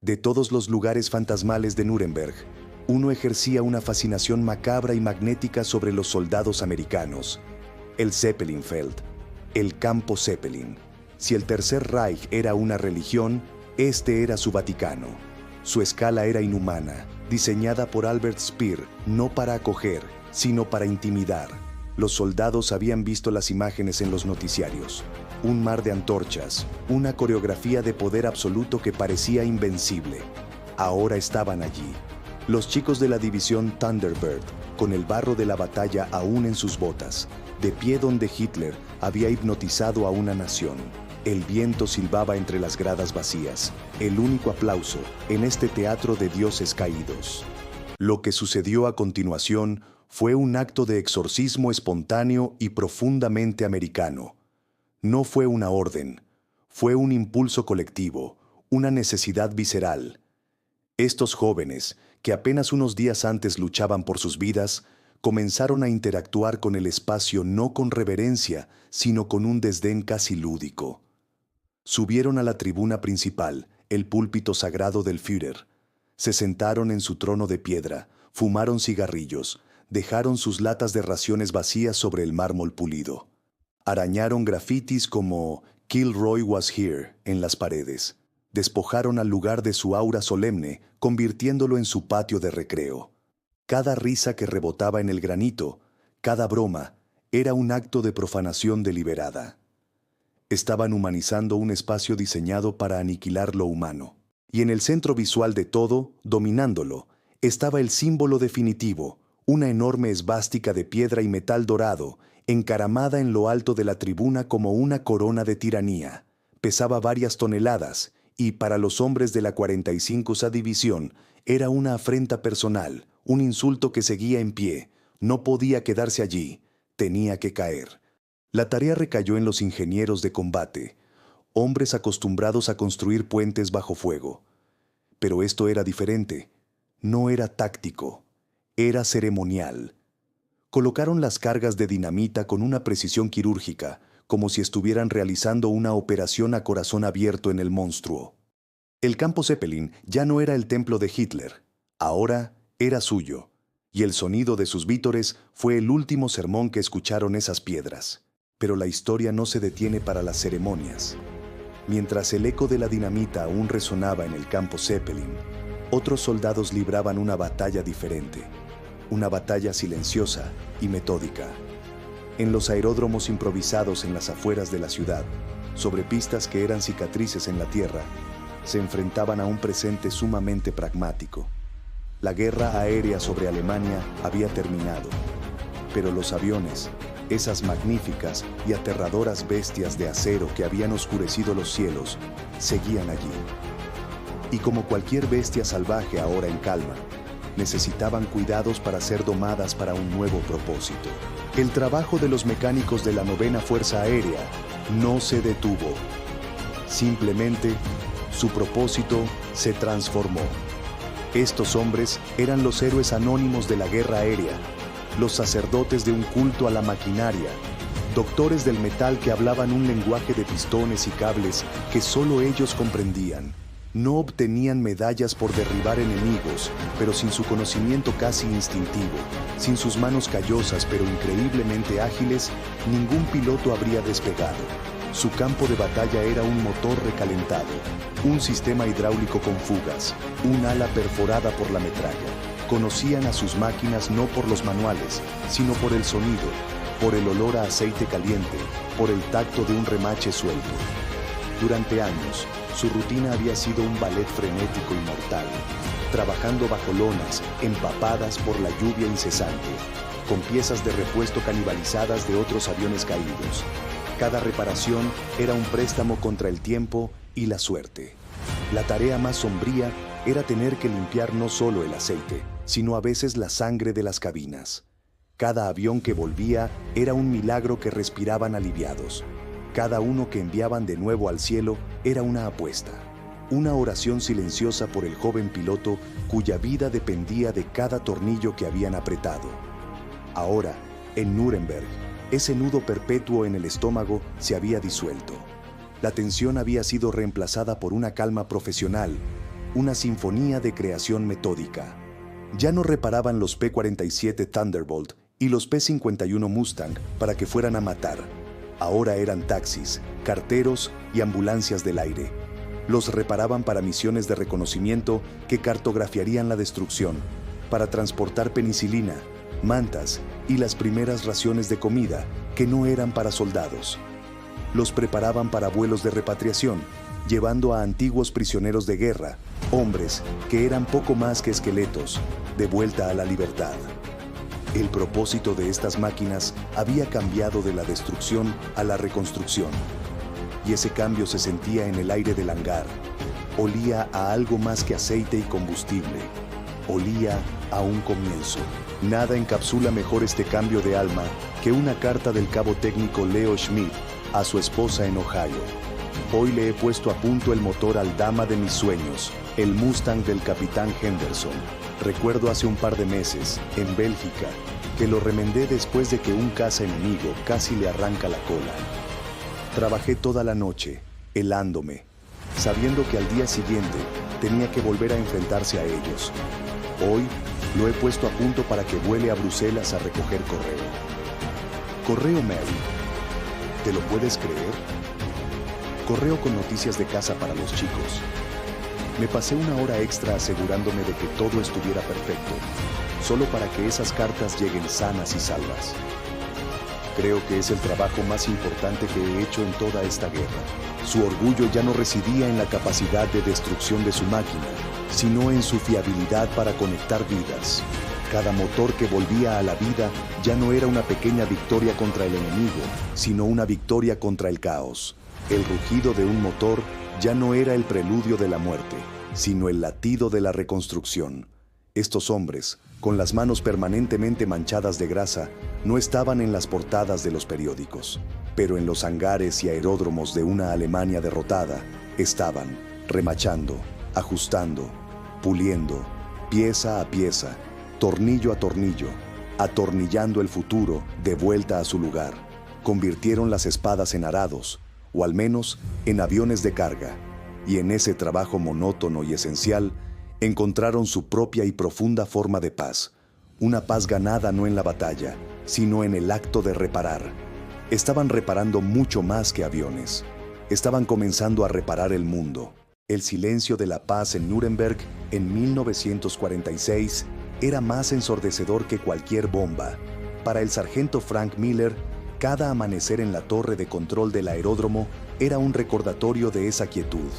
De todos los lugares fantasmales de Nuremberg, uno ejercía una fascinación macabra y magnética sobre los soldados americanos: el Zeppelinfeld, el campo Zeppelin. Si el Tercer Reich era una religión, este era su Vaticano. Su escala era inhumana, diseñada por Albert Speer, no para acoger, sino para intimidar. Los soldados habían visto las imágenes en los noticiarios. Un mar de antorchas, una coreografía de poder absoluto que parecía invencible. Ahora estaban allí, los chicos de la división Thunderbird, con el barro de la batalla aún en sus botas, de pie donde Hitler había hipnotizado a una nación. El viento silbaba entre las gradas vacías, el único aplauso en este teatro de dioses caídos. Lo que sucedió a continuación fue un acto de exorcismo espontáneo y profundamente americano. No fue una orden, fue un impulso colectivo, una necesidad visceral. Estos jóvenes, que apenas unos días antes luchaban por sus vidas, comenzaron a interactuar con el espacio no con reverencia, sino con un desdén casi lúdico. Subieron a la tribuna principal, el púlpito sagrado del Führer. Se sentaron en su trono de piedra, fumaron cigarrillos, dejaron sus latas de raciones vacías sobre el mármol pulido. Arañaron grafitis como "Kilroy was here" en las paredes. Despojaron al lugar de su aura solemne, convirtiéndolo en su patio de recreo. Cada risa que rebotaba en el granito, cada broma, era un acto de profanación deliberada. Estaban humanizando un espacio diseñado para aniquilar lo humano. Y en el centro visual de todo, dominándolo, estaba el símbolo definitivo, una enorme esvástica de piedra y metal dorado, encaramada en lo alto de la tribuna como una corona de tiranía. Pesaba varias toneladas, y para los hombres de la 45ª División era una afrenta personal, un insulto que seguía en pie. No podía quedarse allí, tenía que caer. La tarea recayó en los ingenieros de combate, hombres acostumbrados a construir puentes bajo fuego. Pero esto era diferente. No era táctico, era ceremonial. Colocaron las cargas de dinamita con una precisión quirúrgica, como si estuvieran realizando una operación a corazón abierto en el monstruo. El campo Zeppelin ya no era el templo de Hitler, ahora era suyo, y el sonido de sus vítores fue el último sermón que escucharon esas piedras. Pero la historia no se detiene para las ceremonias. Mientras el eco de la dinamita aún resonaba en el campo Zeppelin, otros soldados libraban una batalla diferente, una batalla silenciosa y metódica. En los aeródromos improvisados en las afueras de la ciudad, sobre pistas que eran cicatrices en la tierra, se enfrentaban a un presente sumamente pragmático. La guerra aérea sobre Alemania había terminado, pero los aviones, esas magníficas y aterradoras bestias de acero que habían oscurecido los cielos, seguían allí. Y como cualquier bestia salvaje ahora en calma, necesitaban cuidados para ser domadas para un nuevo propósito. El trabajo de los mecánicos de la 9ª Fuerza Aérea no se detuvo. Simplemente, su propósito se transformó. Estos hombres eran los héroes anónimos de la guerra aérea, los sacerdotes de un culto a la maquinaria, doctores del metal que hablaban un lenguaje de pistones y cables que solo ellos comprendían. No obtenían medallas por derribar enemigos, pero sin su conocimiento casi instintivo, sin sus manos callosas pero increíblemente ágiles, ningún piloto habría despegado. Su campo de batalla era un motor recalentado, un sistema hidráulico con fugas, un ala perforada por la metralla. Conocían a sus máquinas no por los manuales, sino por el sonido, por el olor a aceite caliente, por el tacto de un remache suelto. Durante años, su rutina había sido un ballet frenético y mortal, trabajando bajo lonas, empapadas por la lluvia incesante, con piezas de repuesto canibalizadas de otros aviones caídos. Cada reparación era un préstamo contra el tiempo y la suerte. La tarea más sombría era tener que limpiar no solo el aceite, sino a veces la sangre de las cabinas. Cada avión que volvía era un milagro que respiraban aliviados. Cada uno que enviaban de nuevo al cielo era una apuesta, una oración silenciosa por el joven piloto cuya vida dependía de cada tornillo que habían apretado. Ahora, en Nuremberg, ese nudo perpetuo en el estómago se había disuelto. La tensión había sido reemplazada por una calma profesional, una sinfonía de creación metódica. Ya no reparaban los P-47 Thunderbolt y los P-51 Mustang para que fueran a matar. Ahora eran taxis, carteros y ambulancias del aire. Los reparaban para misiones de reconocimiento que cartografiarían la destrucción, para transportar penicilina, mantas y las primeras raciones de comida que no eran para soldados. Los preparaban para vuelos de repatriación, llevando a antiguos prisioneros de guerra, hombres que eran poco más que esqueletos, de vuelta a la libertad. El propósito de estas máquinas había cambiado de la destrucción a la reconstrucción. Y ese cambio se sentía en el aire del hangar. Olía a algo más que aceite y combustible. Olía a un comienzo. Nada encapsula mejor este cambio de alma que una carta del cabo técnico Leo Schmidt a su esposa en Ohio. Hoy le he puesto a punto el motor al dama de mis sueños, el Mustang del capitán Henderson. Recuerdo hace un par de meses, en Bélgica, que lo remendé después de que un caza enemigo casi le arranca la cola. Trabajé toda la noche, helándome, sabiendo que al día siguiente tenía que volver a enfrentarse a ellos. Hoy lo he puesto a punto para que vuele a Bruselas a recoger correo. Correo Mary. ¿Te lo puedes creer? Correo con noticias de casa para los chicos. Me pasé una hora extra asegurándome de que todo estuviera perfecto, solo para que esas cartas lleguen sanas y salvas. Creo que es el trabajo más importante que he hecho en toda esta guerra. Su orgullo ya no residía en la capacidad de destrucción de su máquina, sino en su fiabilidad para conectar vidas. Cada motor que volvía a la vida ya no era una pequeña victoria contra el enemigo, sino una victoria contra el caos. El rugido de un motor ya no era el preludio de la muerte, sino el latido de la reconstrucción. Estos hombres, con las manos permanentemente manchadas de grasa, no estaban en las portadas de los periódicos, pero en los hangares y aeródromos de una Alemania derrotada, estaban remachando, ajustando, puliendo, pieza a pieza, tornillo a tornillo, atornillando el futuro de vuelta a su lugar. Convirtieron las espadas en arados, o al menos en aviones de carga, y en ese trabajo monótono y esencial encontraron su propia y profunda forma de paz, una paz ganada no en la batalla, sino en el acto de reparar. Estaban reparando mucho más que aviones. Estaban comenzando a reparar el mundo. El silencio de la paz en Nuremberg en 1946 era más ensordecedor que cualquier bomba. Para el sargento Frank Miller, cada amanecer en la torre de control del aeródromo era un recordatorio de esa quietud.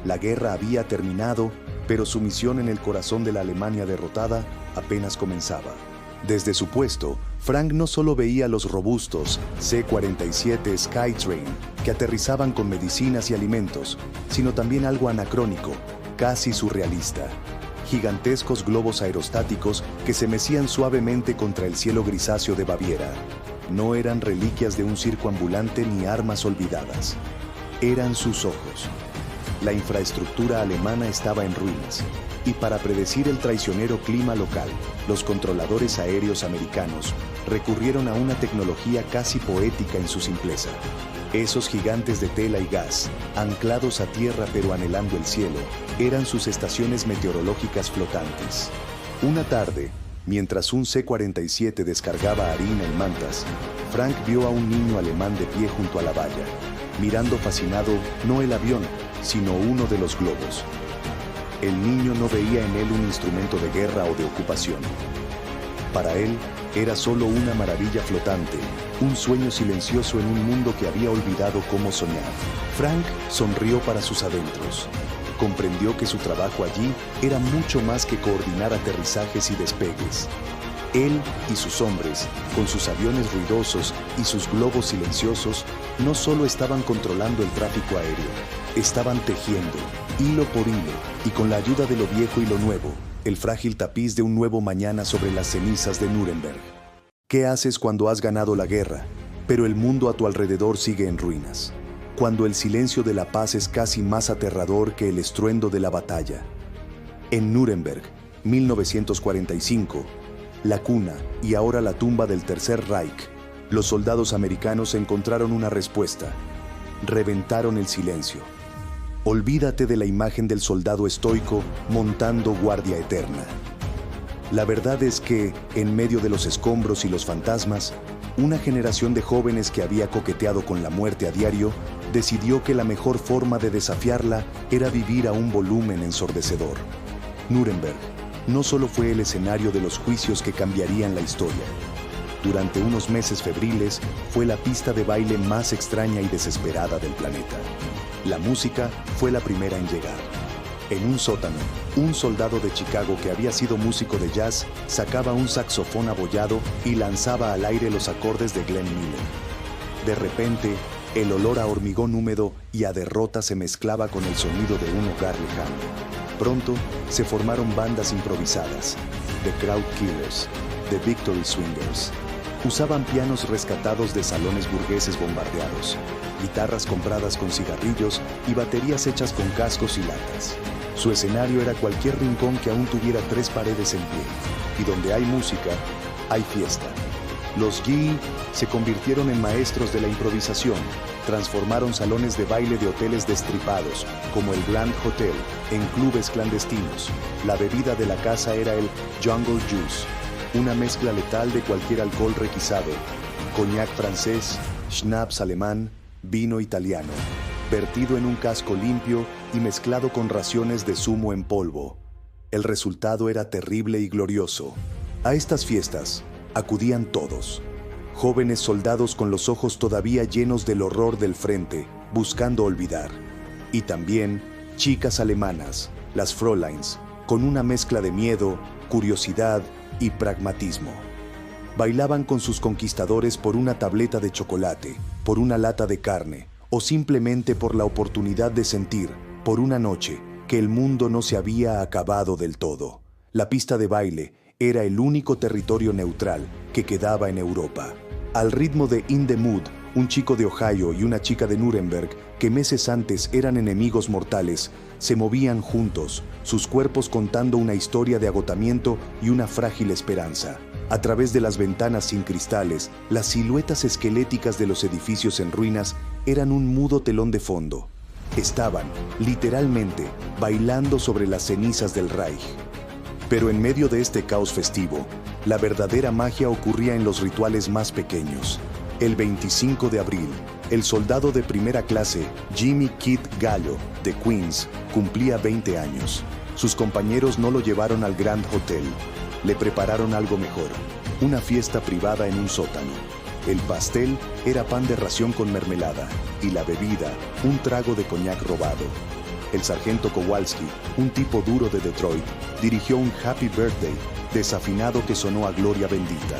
La guerra había terminado, pero su misión en el corazón de la Alemania derrotada apenas comenzaba. Desde su puesto, Frank no solo veía los robustos C-47 Skytrain que aterrizaban con medicinas y alimentos, sino también algo anacrónico, casi surrealista. Gigantescos globos aerostáticos que se mecían suavemente contra el cielo grisáceo de Baviera. No eran reliquias de un circo ambulante ni armas olvidadas. Eran sus ojos. La infraestructura alemana estaba en ruinas, y para predecir el traicionero clima local, los controladores aéreos americanos recurrieron a una tecnología casi poética en su simpleza. Esos gigantes de tela y gas, anclados a tierra pero anhelando el cielo, eran sus estaciones meteorológicas flotantes. Una tarde, mientras un C-47 descargaba harina en mantas, Frank vio a un niño alemán de pie junto a la valla, mirando fascinado no el avión, sino uno de los globos. El niño no veía en él un instrumento de guerra o de ocupación. Para él, era solo una maravilla flotante, un sueño silencioso en un mundo que había olvidado cómo soñar. Frank sonrió para sus adentros. Comprendió que su trabajo allí era mucho más que coordinar aterrizajes y despegues. Él y sus hombres, con sus aviones ruidosos y sus globos silenciosos, no solo estaban controlando el tráfico aéreo, estaban tejiendo, hilo por hilo, y con la ayuda de lo viejo y lo nuevo, el frágil tapiz de un nuevo mañana sobre las cenizas de Nuremberg. ¿Qué haces cuando has ganado la guerra, pero el mundo a tu alrededor sigue en ruinas? Cuando el silencio de la paz es casi más aterrador que el estruendo de la batalla. En Nuremberg, 1945, la cuna y ahora la tumba del Tercer Reich, los soldados americanos encontraron una respuesta. Reventaron el silencio. Olvídate de la imagen del soldado estoico montando guardia eterna. La verdad es que, en medio de los escombros y los fantasmas, una generación de jóvenes que había coqueteado con la muerte a diario decidió que la mejor forma de desafiarla era vivir a un volumen ensordecedor. Nuremberg no solo fue el escenario de los juicios que cambiarían la historia. Durante unos meses febriles fue la pista de baile más extraña y desesperada del planeta. La música fue la primera en llegar. En un sótano, un soldado de Chicago que había sido músico de jazz sacaba un saxofón abollado y lanzaba al aire los acordes de Glenn Miller. De repente, el olor a hormigón húmedo y a derrota se mezclaba con el sonido de un hogar lejano. Pronto se formaron bandas improvisadas, The Crowd Killers, The Victory Swingers. Usaban pianos rescatados de salones burgueses bombardeados, guitarras compradas con cigarrillos y baterías hechas con cascos y latas. Su escenario era cualquier rincón que aún tuviera 3 paredes en pie, y donde hay música, hay fiesta. Los G se convirtieron en maestros de la improvisación, transformaron salones de baile de hoteles destripados, como el Grand Hotel, en clubes clandestinos. La bebida de la casa era el Jungle Juice, una mezcla letal de cualquier alcohol requisado, coñac francés, schnapps alemán, vino italiano, vertido en un casco limpio y mezclado con raciones de zumo en polvo. El resultado era terrible y glorioso. A estas fiestas acudían todos, jóvenes soldados con los ojos todavía llenos del horror del frente, buscando olvidar. Y también chicas alemanas, las Fräuleins, con una mezcla de miedo, curiosidad y pragmatismo. Bailaban con sus conquistadores por una tableta de chocolate, por una lata de carne, o simplemente por la oportunidad de sentir, por una noche, que el mundo no se había acabado del todo. La pista de baile era el único territorio neutral que quedaba en Europa. Al ritmo de In the Mood, un chico de Ohio y una chica de Nuremberg, que meses antes eran enemigos mortales, se movían juntos, sus cuerpos contando una historia de agotamiento y una frágil esperanza. A través de las ventanas sin cristales, las siluetas esqueléticas de los edificios en ruinas eran un mudo telón de fondo. Estaban, literalmente, bailando sobre las cenizas del Reich. Pero en medio de este caos festivo, la verdadera magia ocurría en los rituales más pequeños. El 25 de abril, el soldado de primera clase, Jimmy Kit Gallo, de Queens, cumplía 20 años. Sus compañeros no lo llevaron al Grand Hotel. Le prepararon algo mejor, una fiesta privada en un sótano. El pastel era pan de ración con mermelada y la bebida, un trago de coñac robado. El sargento Kowalski, un tipo duro de Detroit, dirigió un Happy Birthday desafinado que sonó a gloria bendita.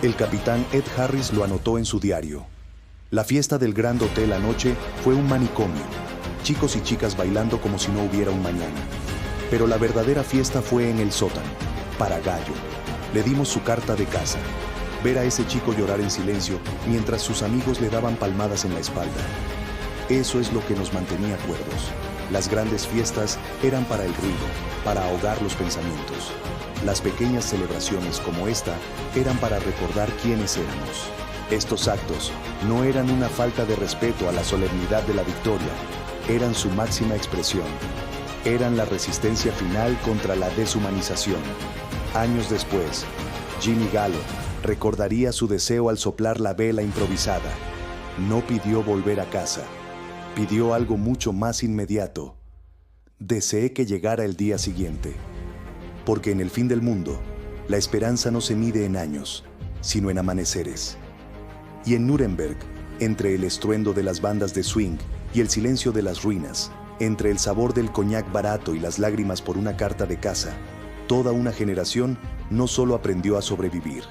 El capitán Ed Harris lo anotó en su diario. La fiesta del Grand Hotel anoche fue un manicomio, chicos y chicas bailando como si no hubiera un mañana. Pero la verdadera fiesta fue en el sótano, para Gallo. Le dimos su carta de casa. Ver a ese chico llorar en silencio mientras sus amigos le daban palmadas en la espalda. Eso es lo que nos mantenía cuerdos. Las grandes fiestas eran para el ruido, para ahogar los pensamientos. Las pequeñas celebraciones como esta eran para recordar quiénes éramos. Estos actos no eran una falta de respeto a la solemnidad de la victoria, eran su máxima expresión. Eran la resistencia final contra la deshumanización. Años después, Jimmy Gallo recordaría su deseo al soplar la vela improvisada. No pidió volver a casa. Pidió algo mucho más inmediato. Deseé que llegara el día siguiente. Porque en el fin del mundo, la esperanza no se mide en años, sino en amaneceres. Y en Nuremberg, entre el estruendo de las bandas de swing y el silencio de las ruinas, entre el sabor del coñac barato y las lágrimas por una carta de casa, toda una generación no solo aprendió a sobrevivir,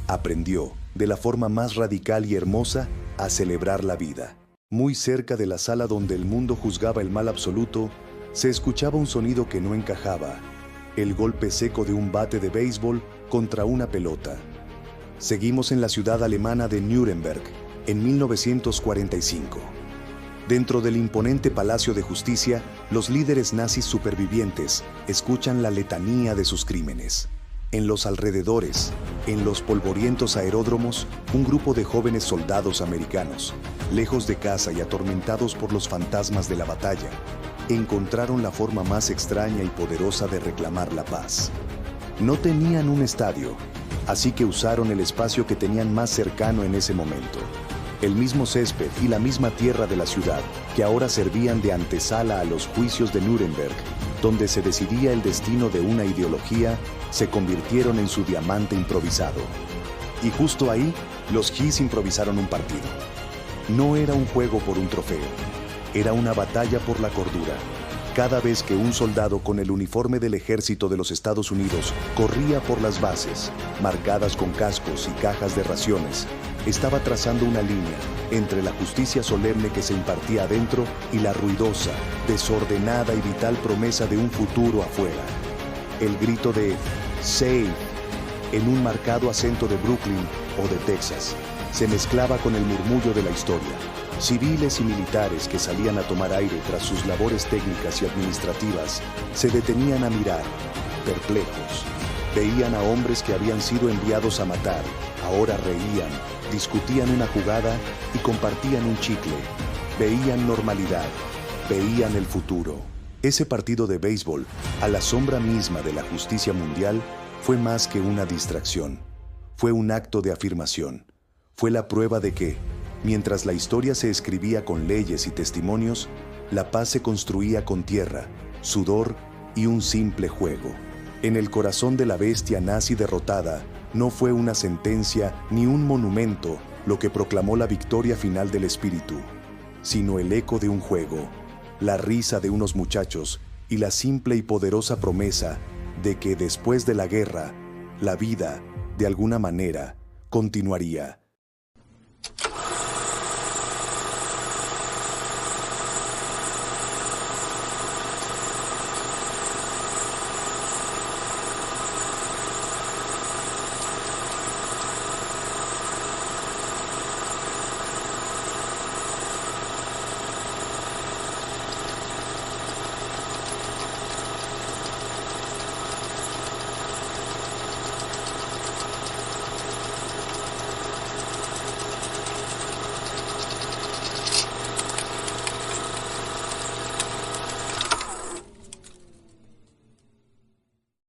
aprendió, de la forma más radical y hermosa, a celebrar la vida. Muy cerca de la sala donde el mundo juzgaba el mal absoluto, se escuchaba un sonido que no encajaba, el golpe seco de un bate de béisbol contra una pelota. Seguimos en la ciudad alemana de Nuremberg, en 1945. Dentro del imponente Palacio de Justicia, los líderes nazis supervivientes escuchan la letanía de sus crímenes. En los alrededores, en los polvorientos aeródromos, un grupo de jóvenes soldados americanos, lejos de casa y atormentados por los fantasmas de la batalla, encontraron la forma más extraña y poderosa de reclamar la paz. No tenían un estadio, así que usaron el espacio que tenían más cercano en ese momento. El mismo césped y la misma tierra de la ciudad, que ahora servían de antesala a los juicios de Nuremberg, donde se decidía el destino de una ideología, se convirtieron en su diamante improvisado. Y justo ahí, los His improvisaron un partido. No era un juego por un trofeo, era una batalla por la cordura. Cada vez que un soldado con el uniforme del ejército de los Estados Unidos corría por las bases, marcadas con cascos y cajas de raciones, estaba trazando una línea entre la justicia solemne que se impartía adentro y la ruidosa, desordenada y vital promesa de un futuro afuera. El grito de "Save" en un marcado acento de Brooklyn o de Texas se mezclaba con el murmullo de la historia. Civiles y militares que salían a tomar aire tras sus labores técnicas y administrativas se detenían a mirar, perplejos. Veían a hombres que habían sido enviados a matar, ahora reían, discutían una jugada y compartían un chicle. Veían normalidad, veían el futuro. Ese partido de béisbol, a la sombra misma de la justicia mundial, fue más que una distracción. Fue un acto de afirmación. Fue la prueba de que, mientras la historia se escribía con leyes y testimonios, la paz se construía con tierra, sudor y un simple juego. En el corazón de la bestia nazi derrotada, no fue una sentencia ni un monumento lo que proclamó la victoria final del espíritu, sino el eco de un juego, la risa de unos muchachos y la simple y poderosa promesa de que después de la guerra, la vida, de alguna manera, continuaría.